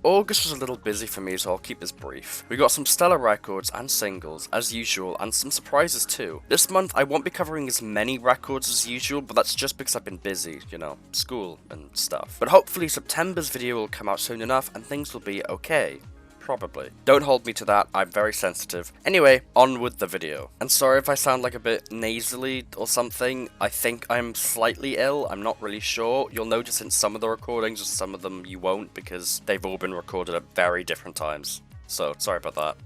August was a little busy for me, so I'll keep this brief. We got some stellar records and singles, as usual, and some surprises too. This month, I won't be covering as many records as usual, but that's just because I've been busy, you know, school and stuff. But hopefully September's video will come out soon enough, and things will be okay. Probably. Don't hold me to that, I'm very sensitive. Anyway, on with the video. And sorry if I sound like a bit nasally or something. I think I'm slightly ill, I'm not really sure. You'll notice in some of the recordings, and some of them you won't, because they've all been recorded at very different times. So, sorry about that.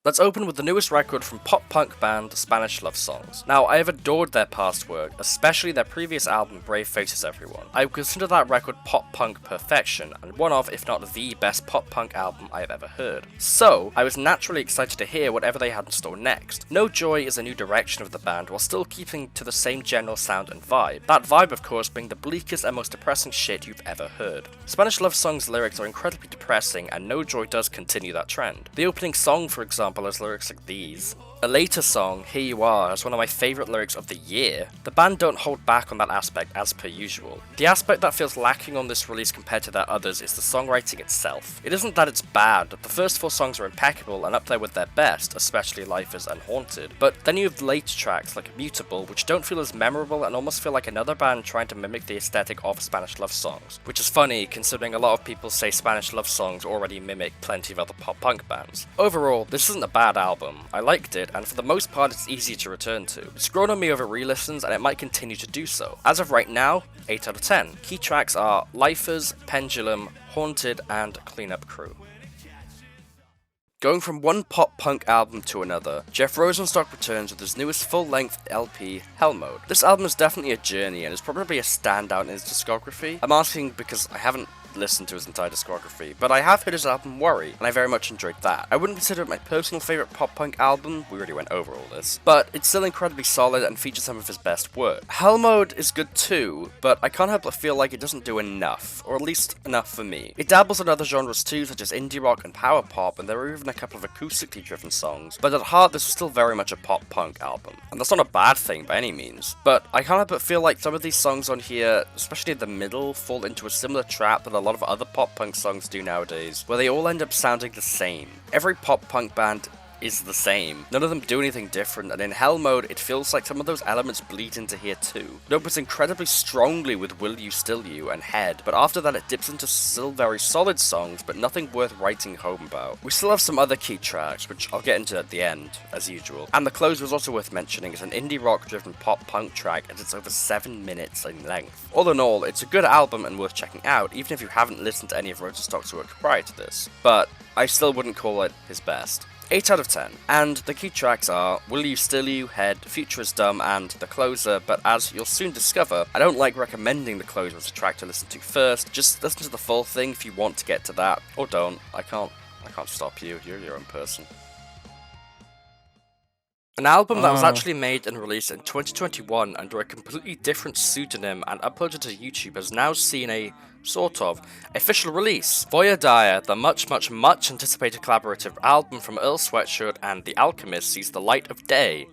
Let's open with the newest record from pop-punk band Spanish Love Songs. Now, I have adored their past work, especially their previous album Brave Faces Everyone. I would consider that record pop-punk perfection, and one of, if not the best pop-punk album I have ever heard. So, I was naturally excited to hear whatever they had in store next. No Joy is a new direction of the band while still keeping to the same general sound and vibe. That vibe, of course, being the bleakest and most depressing shit you've ever heard. Spanish Love Songs' lyrics are incredibly depressing, and No Joy does continue that trend. The opening song, for example, has lyrics like these. A later song, Here You Are, is one of my favourite lyrics of the year. The band don't hold back on that aspect as per usual. The aspect that feels lacking on this release compared to their others is the songwriting itself. It isn't that it's bad, the first 4 songs are impeccable and up there with their best, especially Lifers and Haunted, but then you have later tracks like Mutable, which don't feel as memorable and almost feel like another band trying to mimic the aesthetic of Spanish Love Songs, which is funny considering a lot of people say Spanish Love Songs already mimic plenty of other pop-punk bands. Overall, this isn't a bad album. I liked it, and for the most part it's easy to return to. It's grown on me over re-listens and it might continue to do so. As of right now, 8 out of 10. Key tracks are Lifers, Pendulum, Haunted, and Cleanup Crew. Going from one pop-punk album to another, Jeff Rosenstock returns with his newest full-length LP, HELLMODE. This album is definitely a journey and is probably a standout in his discography. I'm asking because I haven't listened to his entire discography, but I have heard his album Worry, and I very much enjoyed that. I wouldn't consider it my personal favourite pop-punk album, we already went over all this, but it's still incredibly solid and features some of his best work. HELLMODE is good too, but I can't help but feel like it doesn't do enough, or at least enough for me. It dabbles in other genres too, such as indie rock and power pop, and there are even a couple of acoustically driven songs, but at heart this is still very much a pop-punk album. And that's not a bad thing by any means, but I can't help but feel like some of these songs on here, especially in the middle, fall into a similar trap that a lot of other pop-punk songs do nowadays, where they all end up sounding the same. Every pop-punk band is the same. None of them do anything different, and in HELLMODE it feels like some of those elements bleed into here too. It opens incredibly strongly with Will You Still You and Head, but after that it dips into still very solid songs, but nothing worth writing home about. We still have some other key tracks, which I'll get into at the end, as usual. And The Close was also worth mentioning as an indie rock driven pop-punk track, as it's over 7 minutes in length. All in all, it's a good album and worth checking out, even if you haven't listened to any of Rosenstock's work prior to this. But I still wouldn't call it his best. 8 out of 10. And the key tracks are Will You Still You, Head, Future is Dumb, and The Closer, but as you'll soon discover, I don't like recommending The Closer as a track to listen to first. Just listen to the full thing if you want to get to that, or don't. I can't stop you, you're your own person. An album that was actually made and released in 2021 under a completely different pseudonym and uploaded to YouTube has now seen a sort of official release. Voir, the much anticipated collaborative album from Earl, Sweatshirt and The Alchemist, sees the light of day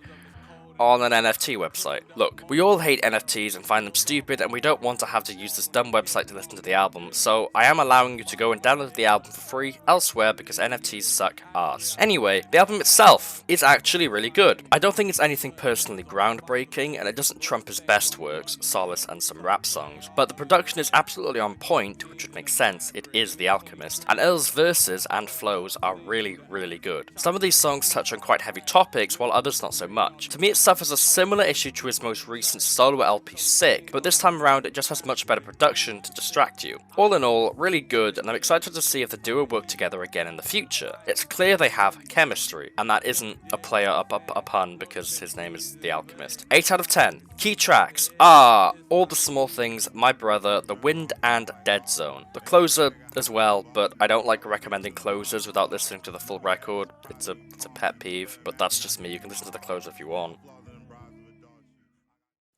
on an NFT website. Look, we all hate NFTs and find them stupid, and we don't want to have to use this dumb website to listen to the album, so I am allowing you to go and download the album for free elsewhere because NFTs suck ass. Anyway, the album itself is actually really good. I don't think it's anything personally groundbreaking, and it doesn't trump his best works, Solace and some rap songs, but the production is absolutely on point, which would make sense, it is The Alchemist, and Earl's verses and flows are really good. Some of these songs touch on quite heavy topics, while others not so much. To me, it suffers a similar issue to his most recent solo LP Sick, but this time around it just has much better production to distract you. All in all, really good, and I'm excited to see if the duo work together again in the future. It's clear they have chemistry, and that isn't a pun because his name is The Alchemist. 8 out of 10. Key tracks are All the Small Things, My Brother, The Wind, and Dead Zone. The Closer as well, but I don't like recommending closers without listening to the full record. It's a pet peeve, but that's just me. You can listen to The Closer if you want.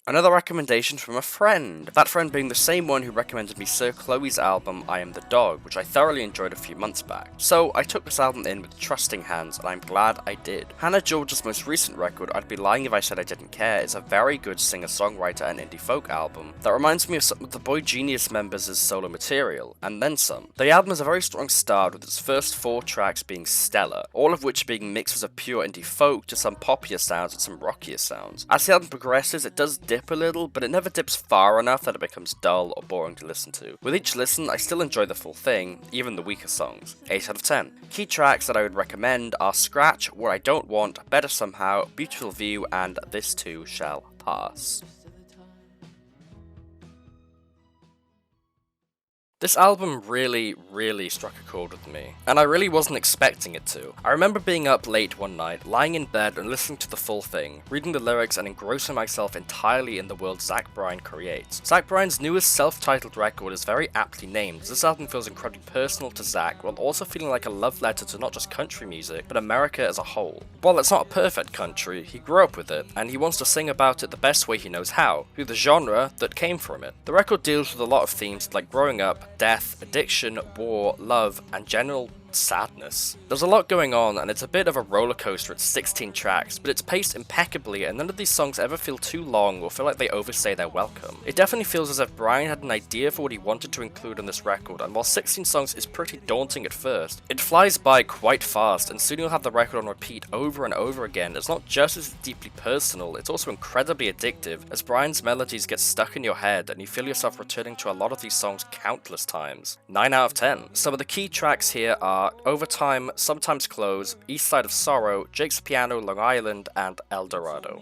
Another recommendation from a friend, that friend being the same one who recommended me Sir Chloe's album I Am the Dog, which I thoroughly enjoyed a few months back. So I took this album in with trusting hands, and I'm glad I did. Hannah George's most recent record, I'd be lying if I said I didn't care, is a very good singer-songwriter and indie folk album that reminds me of some of the Boy Genius members' solo material, and then some. The album has a very strong start with its first 4 tracks being stellar, all of which being mixed of pure indie folk to some poppier sounds and some rockier sounds. As the album progresses, it does dip a little, but it never dips far enough that it becomes dull or boring to listen to. With each listen, I still enjoy the full thing, even the weaker songs. 8 out of 10. Key tracks that I would recommend are Scratch, What I Don't Want, Better Somehow, Beautiful View, and This Too Shall Pass. This album really struck a chord with me, and I really wasn't expecting it to. I remember being up late one night, lying in bed and listening to the full thing, reading the lyrics and engrossing myself entirely in the world Zach Bryan creates. Zach Bryan's newest self-titled record is very aptly named. This album feels incredibly personal to Zach, while also feeling like a love letter to not just country music, but America as a whole. While it's not a perfect country, he grew up with it, and he wants to sing about it the best way he knows how, through the genre that came from it. The record deals with a lot of themes like growing up, death, addiction, war, love, and general sadness. There's a lot going on, and it's a bit of a roller coaster at 16 tracks, but it's paced impeccably, and none of these songs ever feel too long or feel like they overstay their welcome. It definitely feels as if Bryan had an idea for what he wanted to include on this record, and while 16 songs is pretty daunting at first, it flies by quite fast, and soon you'll have the record on repeat over and over again. It's not just as deeply personal, it's also incredibly addictive, as Bryan's melodies get stuck in your head, and you feel yourself returning to a lot of these songs countless times. 9 out of 10. Some of the key tracks here are Overtime, Sometimes Close, East Side of Sorrow, Jake's Piano, Long Island, and El Dorado.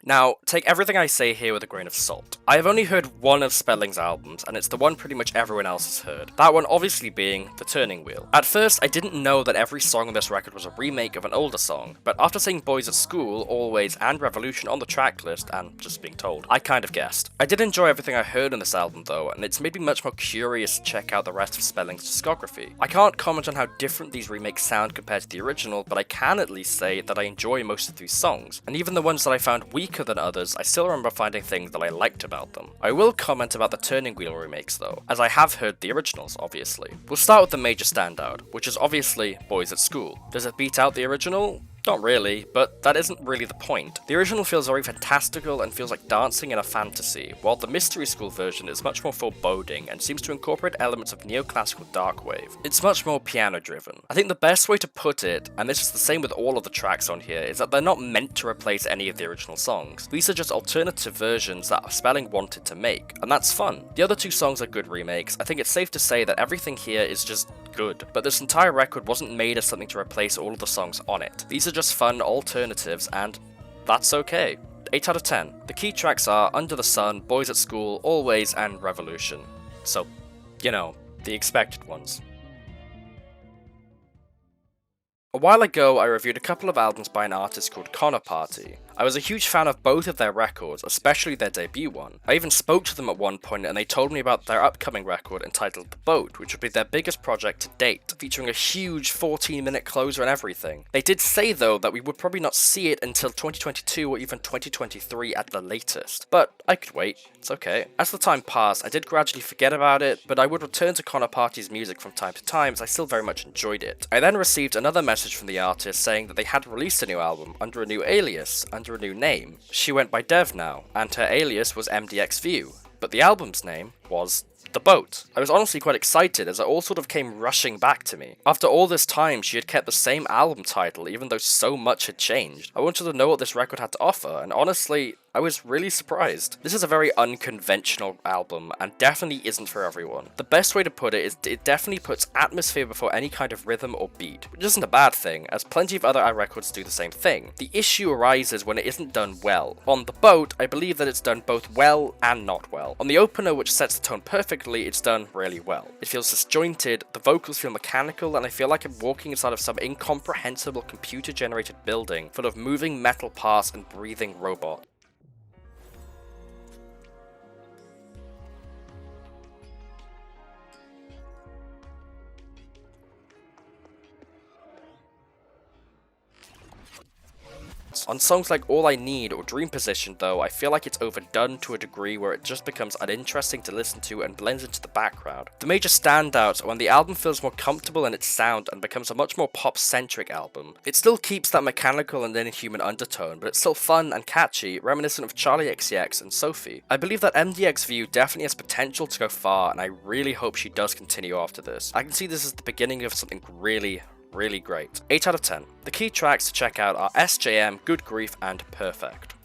Now, take everything I say here with a grain of salt. I have only heard one of Spelling's albums, and it's the one pretty much everyone else has heard. That one obviously being The Turning Wheel. At first, I didn't know that every song on this record was a remake of an older song, but after seeing Boys at School, Always, and Revolution on the track list, and just being told, I kind of guessed. I did enjoy everything I heard on this album though, and it's made me much more curious to check out the rest of Spelling's discography. I can't comment on how different these remakes sound compared to the original, but I can at least say that I enjoy most of these songs, and even the ones that I found weaker than others, I still remember finding things that I liked about them. I will comment about the Turning Wheel remakes though, as I have heard the originals, obviously. We'll start with the major standout, which is obviously Boys at School. Does it beat out the original? Not really, but that isn't really the point. The original feels very fantastical and feels like dancing in a fantasy, while the Mystery School version is much more foreboding and seems to incorporate elements of neoclassical darkwave. It's much more piano-driven. I think the best way to put it, and this is the same with all of the tracks on here, is that they're not meant to replace any of the original songs. These are just alternative versions that Spelling wanted to make, and that's fun. The other 2 songs are good remakes. I think it's safe to say that everything here is just good, but this entire record wasn't made as something to replace all of the songs on it. These are just fun alternatives, and that's okay. 8 out of 10. The key tracks are Under the Sun, Boys at School, Always, and Revolution. So, you know, the expected ones. A while ago, I reviewed a couple of albums by an artist called Connor Party. I was a huge fan of both of their records, especially their debut one. I even spoke to them at one point and they told me about their upcoming record entitled The Boat, which would be their biggest project to date, featuring a huge 14-minute closer and everything. They did say though that we would probably not see it until 2022 or even 2023 at the latest. But I could wait, it's okay. As the time passed, I did gradually forget about it, but I would return to Connor Party's music from time to time as I still very much enjoyed it. I then received another message from the artist saying that they had released a new album under a new alias, under a new name. She went by Dev now, and her alias was MDX View, but the album's name was The Boat. I was honestly quite excited as it all sort of came rushing back to me. After all this time, she had kept the same album title even though so much had changed. I wanted to know what this record had to offer, and honestly, I was really surprised. This is a very unconventional album, and definitely isn't for everyone. The best way to put it is it definitely puts atmosphere before any kind of rhythm or beat, which isn't a bad thing, as plenty of other records do the same thing. The issue arises when it isn't done well. On The Boat, I believe that it's done both well and not well. On the opener, which sets the tone perfectly, it's done really well. It feels disjointed, the vocals feel mechanical, and I feel like I'm walking inside of some incomprehensible computer-generated building full of moving metal parts and breathing robots. elements. On songs like All I Need or Dream Position though, I feel like it's overdone to a degree where it just becomes uninteresting to listen to and blends into the background. The major standouts are when the album feels more comfortable in its sound and becomes a much more pop-centric album. It still keeps that mechanical and inhuman undertone, but it's still fun and catchy, reminiscent of Charlie XCX and Sophie. I believe that MDX View definitely has potential to go far, and I really hope she does continue after this. I can see this as the beginning of something really great. 8 out of 10. The key tracks to check out are SJM, Good Grief, and Perfect.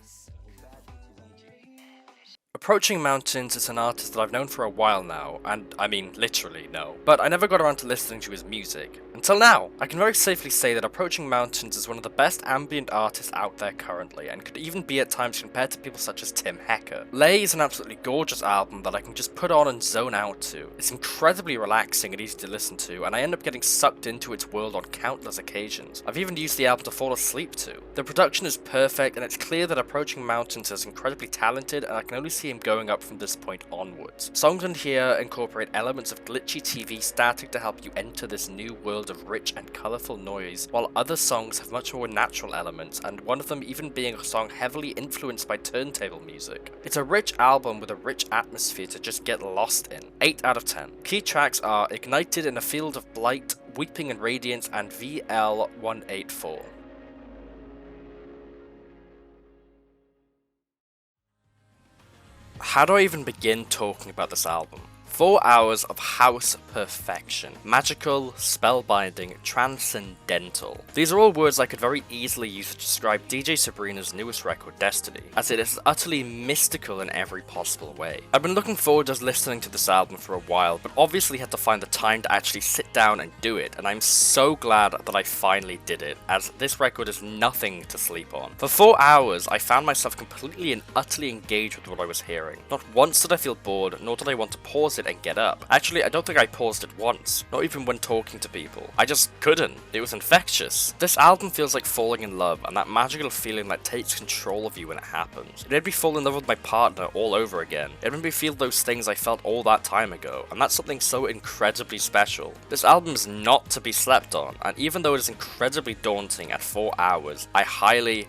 Approaching Mountains is an artist that I've known for a while now, and I mean literally no, but I never got around to listening to his music. Until now, I can very safely say that Approaching Mountains is one of the best ambient artists out there currently, and could even be at times compared to people such as Tim Hecker. Lay is an absolutely gorgeous album that I can just put on and zone out to. It's incredibly relaxing and easy to listen to, and I end up getting sucked into its world on countless occasions. I've even used the album to fall asleep to. The production is perfect, and it's clear that Approaching Mountains is incredibly talented, and I can only see him going up from this point onwards. Songs on here incorporate elements of glitchy TV static to help you enter this new world of rich and colourful noise, while other songs have much more natural elements, and one of them even being a song heavily influenced by turntable music. It's a rich album with a rich atmosphere to just get lost in. 8 out of 10. Key tracks are Ignited in a Field of Blight, Weeping and Radiance, and VL184. How do I even begin talking about this album? 4 hours of house perfection. Magical, spellbinding, transcendental. These are all words I could very easily use to describe DJ Sabrina's newest record, Destiny, as it is utterly mystical in every possible way. I've been looking forward to listening to this album for a while, but obviously had to find the time to actually sit down and do it, and I'm so glad that I finally did it, as this record is nothing to sleep on. For 4 hours, I found myself completely and utterly engaged with what I was hearing. Not once did I feel bored, nor did I want to pause it and get up. Actually, I don't think I paused it once, not even when talking to people. I just couldn't. It was infectious. This album feels like falling in love, and that magical feeling that takes control of you when it happens. It made me fall in love with my partner all over again. It made me feel those things I felt all that time ago, and that's something so incredibly special. This album is not to be slept on, and even though it is incredibly daunting at 4 hours, I highly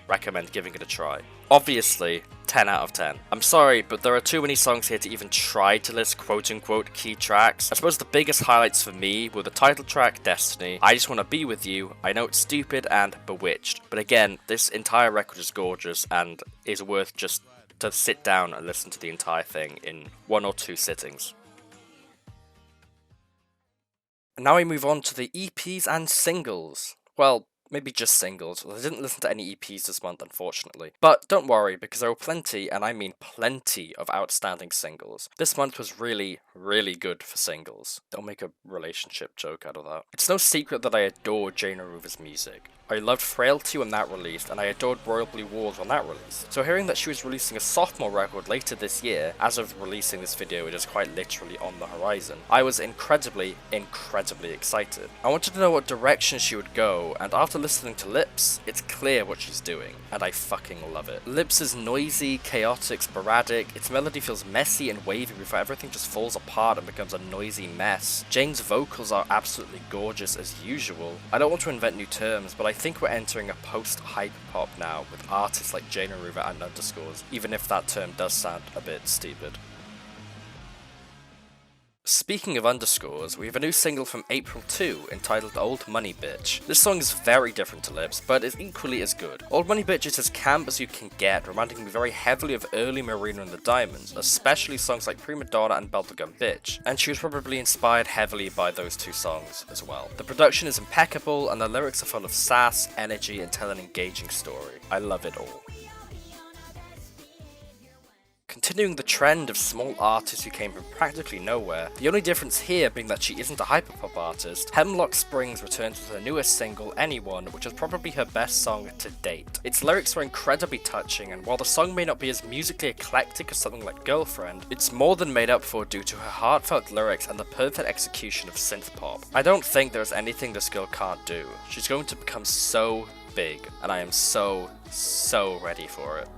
recommend giving it a try. Obviously, 10 out of 10. I'm sorry, but there are too many songs here to even try to list quote-unquote key tracks. I suppose the biggest highlights for me were the title track, Destiny, I Just Wanna Be With You, I Know It's Stupid, and Bewitched. But again, this entire record is gorgeous and is worth just to sit down and listen to the entire thing in 1 or 2 sittings. And now we move on to the EPs and singles. Well, maybe just singles. I didn't listen to any EPs this month, unfortunately. But don't worry, because there were plenty, and I mean plenty, of outstanding singles. This month was really good for singles. Don't make a relationship joke out of that. It's no secret that I adore Jane Aruva's music. I loved Frailty when that released, and I adored Royal Blue Wars when that released. So hearing that she was releasing a sophomore record later this year, as of releasing this video it is quite literally on the horizon, I was incredibly excited. I wanted to know what direction she would go, and after listening to Lips, it's clear what she's doing, and I fucking love it. Lips is noisy, chaotic, sporadic, its melody feels messy and wavy before everything just falls apart and becomes a noisy mess. Jane's vocals are absolutely gorgeous as usual. I don't want to invent new terms, but I think we're entering a post-hyperpop now with artists like Jane Aruva and Underscores, even if that term does sound a bit stupid. Speaking of Underscores, we have a new single from April 2 entitled Old Money Bitch. This song is very different to Lips, but is equally as good. Old Money Bitch is as camp as you can get, reminding me very heavily of early Marina and the Diamonds, especially songs like Prima Donna and Bubblegum Bitch, and she was probably inspired heavily by those two songs as well. The production is impeccable, and the lyrics are full of sass, energy, and tell an engaging story. I love it all. Continuing the trend of small artists who came from practically nowhere, the only difference here being that she isn't a hyperpop artist, Hemlocke Springs returns with her newest single, Anyone, which is probably her best song to date. Its lyrics are incredibly touching, and while the song may not be as musically eclectic as something like Girlfriend, it's more than made up for due to her heartfelt lyrics and the perfect execution of synth pop. I don't think there is anything this girl can't do. She's going to become so big, and I am so ready for it.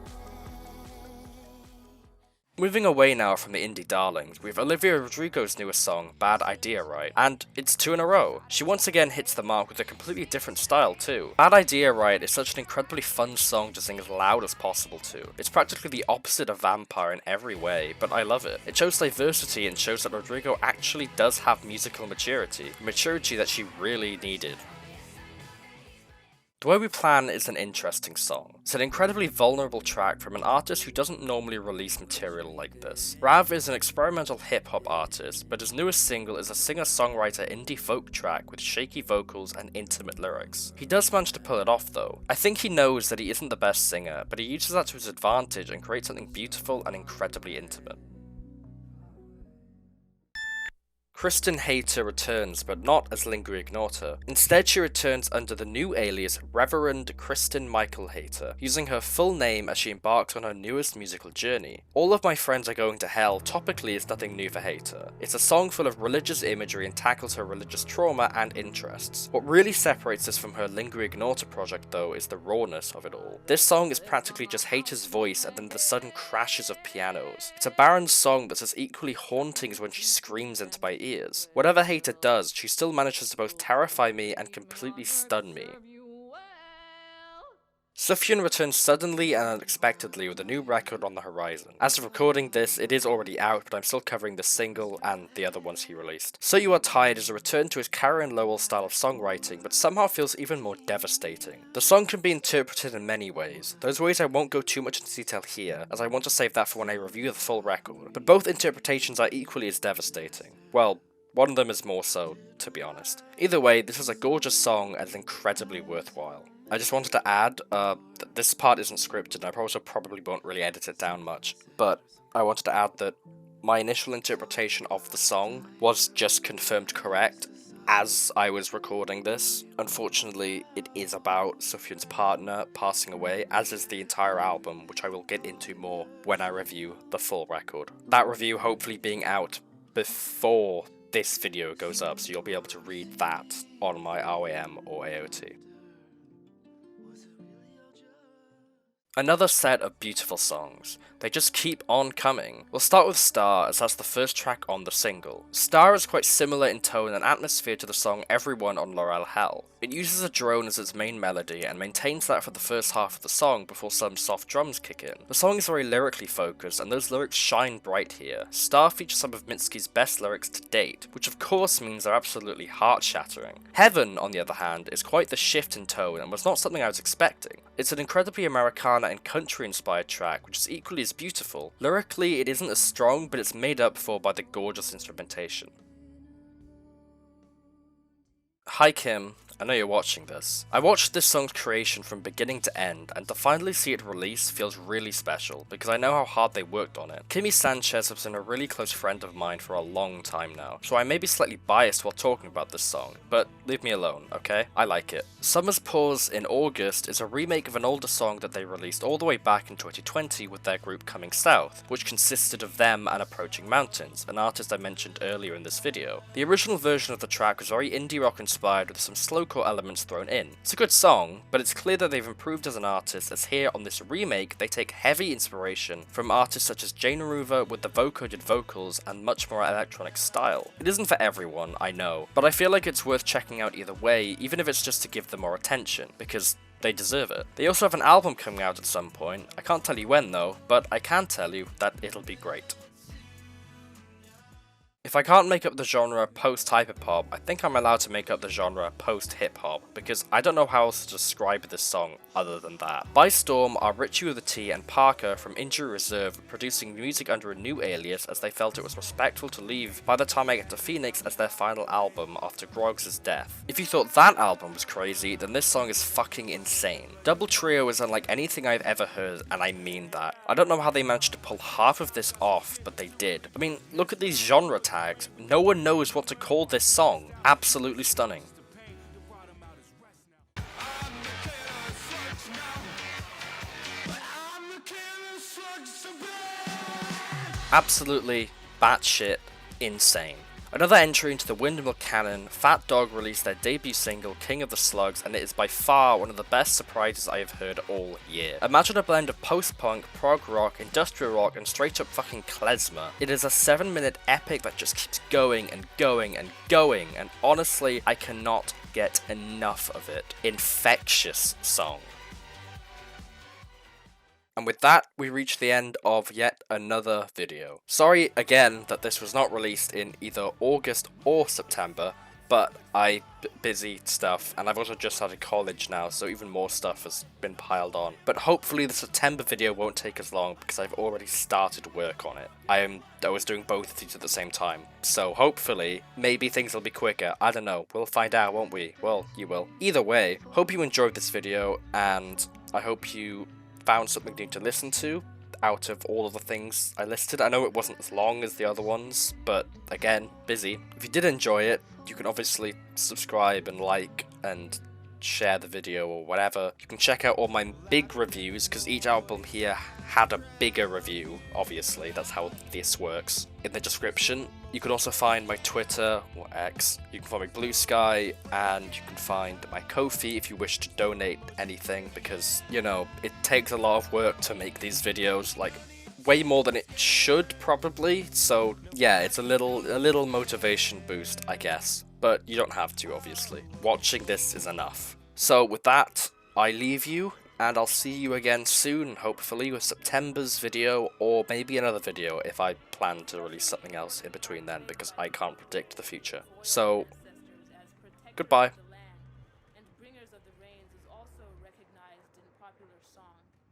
Moving away now from the indie darlings, we have Olivia Rodrigo's newest song, Bad Idea, Right? And it's 2 in a row. She once again hits the mark with a completely different style too. Bad Idea, Right is such an incredibly fun song to sing as loud as possible to. It's practically the opposite of Vampire in every way, but I love it. It shows diversity and shows that Rodrigo actually does have musical maturity that she really needed. The Way We Plan is an interesting song. It's an incredibly vulnerable track from an artist who doesn't normally release material like this. Rav is an experimental hip-hop artist, but his newest single is a singer-songwriter indie folk track with shaky vocals and intimate lyrics. He does manage to pull it off though. I think he knows that he isn't the best singer, but he uses that to his advantage and creates something beautiful and incredibly intimate. Kristin Hayter returns, but not as Lingua Ignota. Instead, she returns under the new alias Reverend Kristin Michael Hayter, using her full name as she embarks on her newest musical journey. All of My Friends Are Going to Hell topically is nothing new for Hayter. It's a song full of religious imagery and tackles her religious trauma and interests. What really separates this from her Lingua Ignota project though is the rawness of it all. This song is practically just Hayter's voice and then the sudden crashes of pianos. It's a barren song that's as equally haunting as when she screams into my ears. Whatever Hayter does, she still manages to both terrify me and completely stun me. Sufjan returns suddenly and unexpectedly with a new record on the horizon. As of recording this, it is already out, but I'm still covering the single and the other ones he released. So You Are Tired is a return to his Karen Lowell style of songwriting, but somehow feels even more devastating. The song can be interpreted in many ways. Those ways I won't go too much into detail here, as I want to save that for when I review the full record, but both interpretations are equally as devastating. Well, one of them is more so, to be honest. Either way, this is a gorgeous song and is incredibly worthwhile. I just wanted to add, that this part isn't scripted, and I probably won't really edit it down much, but I wanted to add that my initial interpretation of the song was just confirmed correct as I was recording this. Unfortunately, it is about Sufjan's partner passing away, as is the entire album, which I will get into more when I review the full record. That review hopefully being out before this video goes up, so you'll be able to read that on my RAM or AOT. Another set of beautiful songs. They just keep on coming. We'll start with Star, as that's the first track on the single. Star is quite similar in tone and atmosphere to the song Everyone on Laurel Hell. It uses a drone as its main melody and maintains that for the first half of the song before some soft drums kick in. The song is very lyrically focused, and those lyrics shine bright here. Star features some of Mitski's best lyrics to date, which of course means they're absolutely heart-shattering. Heaven, on the other hand, is quite the shift in tone and was not something I was expecting. It's an incredibly Americana and country-inspired track, which is equally as beautiful. Lyrically, it isn't as strong, but it's made up for by the gorgeous instrumentation. Hi Kim, I know you're watching this. I watched this song's creation from beginning to end, and to finally see it released feels really special, because I know how hard they worked on it. Kimmy Sanchez has been a really close friend of mine for a long time now, so I may be slightly biased while talking about this song, but leave me alone, okay? I like it. Summer's Pause in August is a remake of an older song that they released all the way back in 2020 with their group Coming South, which consisted of them and Approaching Mountains, an artist I mentioned earlier in this video. The original version of the track was very indie rock inspired with some slowcore elements thrown in. It's a good song, but it's clear that they've improved as an artist, as here on this remake they take heavy inspiration from artists such as Jane Aruva with the vocoded vocals and much more electronic style. It isn't for everyone, I know, but I feel like it's worth checking out either way, even if it's just to give them more attention, because they deserve it. They also have an album coming out at some point. I can't tell you when though, but I can tell you that it'll be great. If I can't make up the genre post-hyperpop, I think I'm allowed to make up the genre post-hip-hop, because I don't know how else to describe this song other than that. By Storm are Richie with a T and Parker from Injury Reserve producing music under a new alias as they felt it was respectful to leave By the Time I Get to Phoenix as their final album after Georgas' death. If you thought that album was crazy, then this song is fucking insane. Double Trio is unlike anything I've ever heard, and I mean that. I don't know how they managed to pull half of this off, but they did. I mean, look at these genre tags. No one knows what to call this song. Absolutely stunning. Absolutely batshit insane. Another entry into the Windmill canon, Fat Dog released their debut single, King of the Slugs, and it is by far one of the best surprises I have heard all year. Imagine a blend of post-punk, prog rock, industrial rock, and straight up fucking klezmer. It is a 7-minute epic that just keeps going and going and going, and honestly, I cannot get enough of it. Infectious song. And with that, we reach the end of yet another video. Sorry again that this was not released in either August or September, but busy stuff, and I've also just started college now, so even more stuff has been piled on. But hopefully the September video won't take as long, because I've already started work on it. I was doing both of these at the same time, so hopefully, maybe things will be quicker. I don't know, we'll find out, won't we? Well, you will. Either way, hope you enjoyed this video, and I hope you found something new to listen to out of all of the things I listed. I know it wasn't as long as the other ones, but again, busy. If you did enjoy it, you can obviously subscribe and like and share the video or whatever. You can check out all my big reviews, because each album here had a bigger review, obviously, that's how this works, in the description. You can also find my Twitter, or X, you can find my Blue Sky, and you can find my Ko-fi if you wish to donate anything, because, you know, it takes a lot of work to make these videos, like, way more than it should, probably, so, yeah, it's a little motivation boost, I guess. But you don't have to, obviously. Watching this is enough. So with that, I leave you, and I'll see you again soon, hopefully with September's video, or maybe another video if I plan to release something else in between then, because I can't predict the future. So, goodbye.